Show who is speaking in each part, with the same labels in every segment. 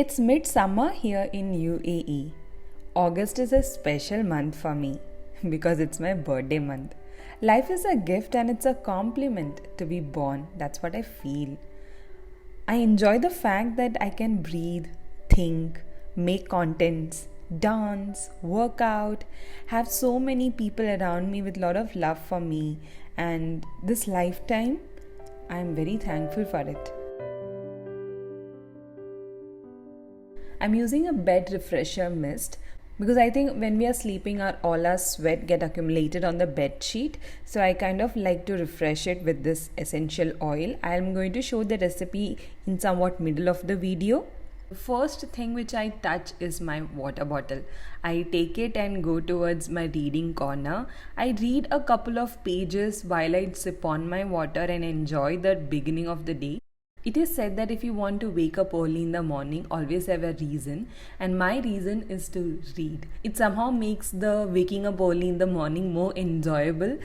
Speaker 1: It's midsummer here in UAE. August is a special month for me because it's my birthday month. Life is a gift and it's a compliment to be born. That's what I feel. I enjoy the fact that I can breathe, think, make contents, dance, work out, have so many people around me with a lot of love for me, and this lifetime, I am very thankful for it. I'm using a bed refresher mist because I think when we are sleeping all our sweat get accumulated on the bed sheet, so I kind of like to refresh it with this essential oil. I'm going to show the recipe in somewhat middle of the video. The first thing which I touch is my water bottle. I take it and go towards my reading corner. I read a couple of pages while I sip on my water and enjoy the beginning of the day. It is said that if you want to wake up early in the morning, always have a reason, and my reason is to read. It somehow makes the waking up early in the morning more enjoyable.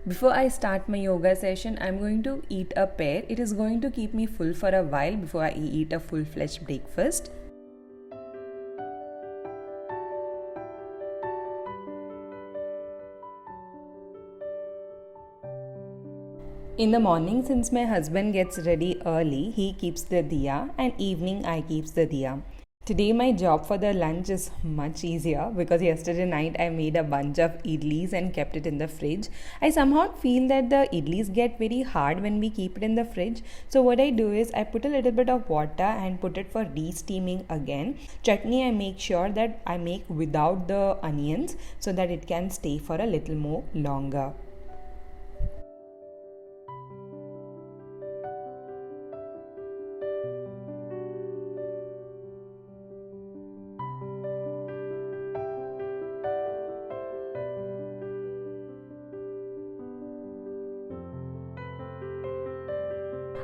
Speaker 1: Before I start my yoga session, I'm going to eat a pear. It is going to keep me full for a while before I eat a full-fledged breakfast. In the morning, since my husband gets ready early, he keeps the diya, and evening I keeps the diya. Today my job for the lunch is much easier because yesterday night I made a bunch of idlis and kept it in the fridge. I somehow feel that the idlis get very hard when we keep it in the fridge. So what I do is I put a little bit of water and put it for de-steaming again. Chutney I make sure that I make without the onions so that it can stay for a little more longer.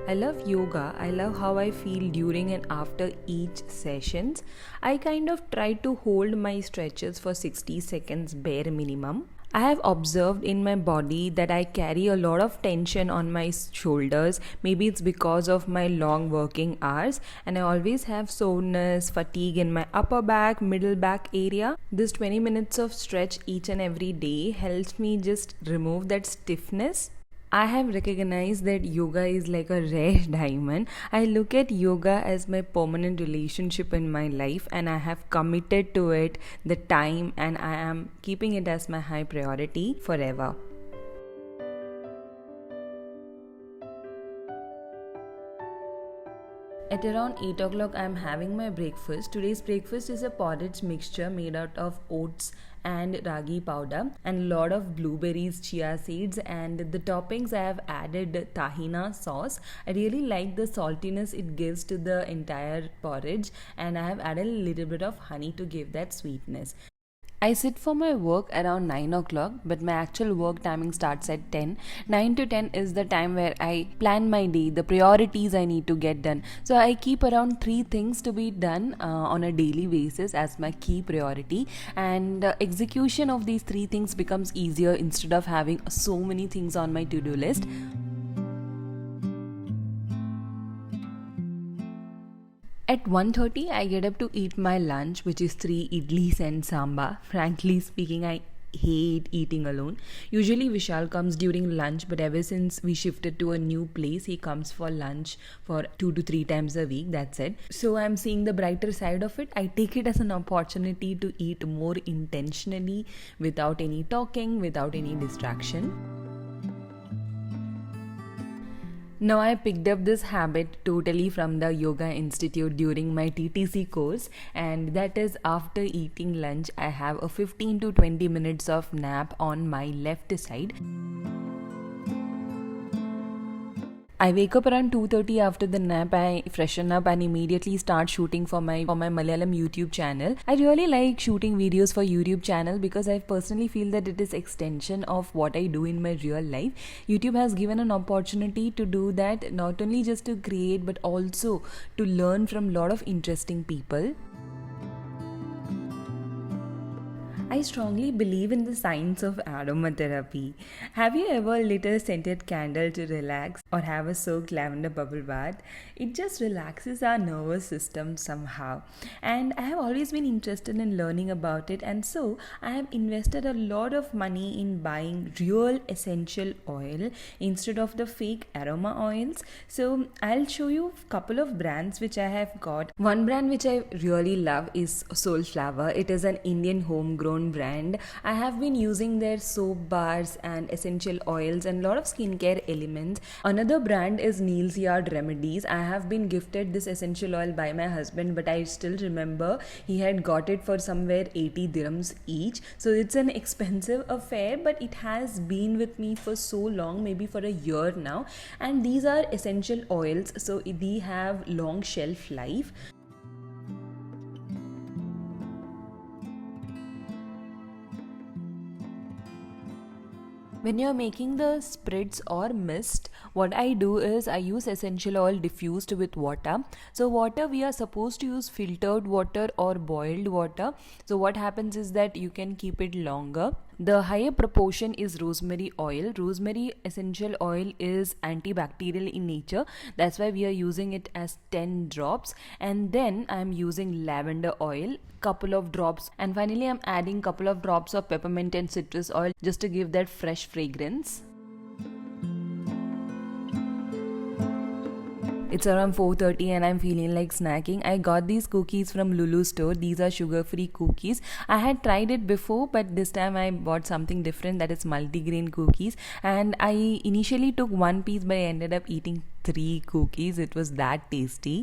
Speaker 1: I love yoga. I love how I feel during and after each sessions. I kind of try to hold my stretches for 60 seconds bare minimum. I have observed in my body that I carry a lot of tension on my shoulders. Maybe it's because of my long working hours, and I always have soreness, fatigue in my upper back, middle back area. This 20 minutes of stretch each and every day helps me just remove that stiffness. I have recognized that yoga is like a rare diamond. I look at yoga as my permanent relationship in my life, and I have committed to it the time, and I am keeping it as my high priority forever. At around 8 o'clock, I am having my breakfast. Today's breakfast is a porridge mixture made out of oats and ragi powder and a lot of blueberries, chia seeds, and the toppings I have added tahina sauce. I really like the saltiness it gives to the entire porridge, and I have added a little bit of honey to give that sweetness. I sit for my work around 9 o'clock, but my actual work timing starts at 10. 9 to 10 is the time where I plan my day, the priorities I need to get done. So I keep around 3 things to be done on a daily basis as my key priority, and execution of these 3 things becomes easier instead of having so many things on my to-do list. At 1:30, I get up to eat my lunch, which is 3 idlis and sambar. Frankly speaking, I hate eating alone. Usually Vishal comes during lunch, but ever since we shifted to a new place, he comes for lunch for 2 to 3 times a week. That's it. So I'm seeing the brighter side of it. I take it as an opportunity to eat more intentionally without any talking, without any distraction. Now I picked up this habit totally from the Yoga Institute during my TTC course, and that is after eating lunch I have a 15 to 20 minutes of nap on my left side. I wake up around 2:30 after the nap. I freshen up and immediately start shooting for my Malayalam YouTube channel. I really like shooting videos for YouTube channel because I personally feel that it is extension of what I do in my real life. YouTube has given an opportunity to do that, not only just to create but also to learn from a lot of interesting people. I strongly believe in the science of aromatherapy. Have you ever lit a scented candle to relax or have a soaked lavender bubble bath? It just relaxes our nervous system somehow. And I have always been interested in learning about it, and so I have invested a lot of money in buying real essential oil instead of the fake aroma oils. So I'll show you a couple of brands which I have got. One brand which I really love is Soulflower. It is an Indian homegrown brand. I have been using their soap bars and essential oils and a lot of skincare elements. Another brand is Neil's Yard Remedies. I have been gifted this essential oil by my husband, but I still remember he had got it for somewhere 80 dirhams each. So it's an expensive affair, but it has been with me for so long, maybe for a year now. And these are essential oils, so they have long shelf life. When you're making the spritz or mist, what I do is I use essential oil diffused with water. So water, we are supposed to use filtered water or boiled water. So what happens is that you can keep it longer. The higher proportion is rosemary oil. Rosemary essential oil is antibacterial in nature. That's why we are using it as 10 drops. And then I'm using lavender oil, couple of drops. And finally I'm adding couple of drops of peppermint and citrus oil just to give that fresh fragrance. It's around 4:30 and I'm feeling like snacking. I got these cookies from Lulu store. These are sugar-free cookies. I had tried it before, but this time I bought something different, that is multigrain cookies. And I initially took one piece, but I ended up eating 3 cookies. It was that tasty.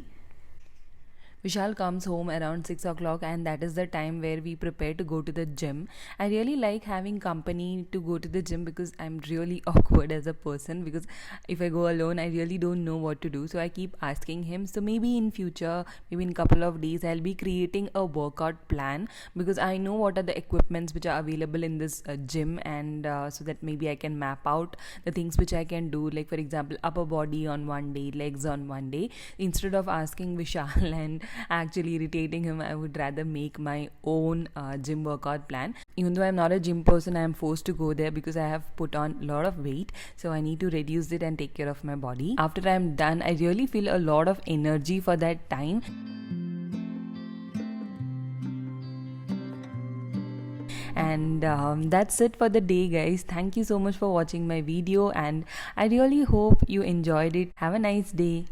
Speaker 1: Vishal comes home around 6 o'clock, and that is the time where we prepare to go to the gym. I really like having company to go to the gym because I'm really awkward as a person, because if I go alone I really don't know what to do, so I keep asking him. So maybe in future, maybe in a couple of days, I'll be creating a workout plan, because I know what are the equipments which are available in this gym, and so that maybe I can map out the things which I can do, like for example upper body on one day, legs on one day. Instead of asking Vishal and actually irritating him, I would rather make my own gym workout plan. Even though I'm not a gym person, I'm forced to go there because I have put on a lot of weight, so I need to reduce it and take care of my body. After I'm done, I really feel a lot of energy for that time. And that's it for the day, guys. Thank you so much for watching my video, and I really hope you enjoyed it. Have a nice day.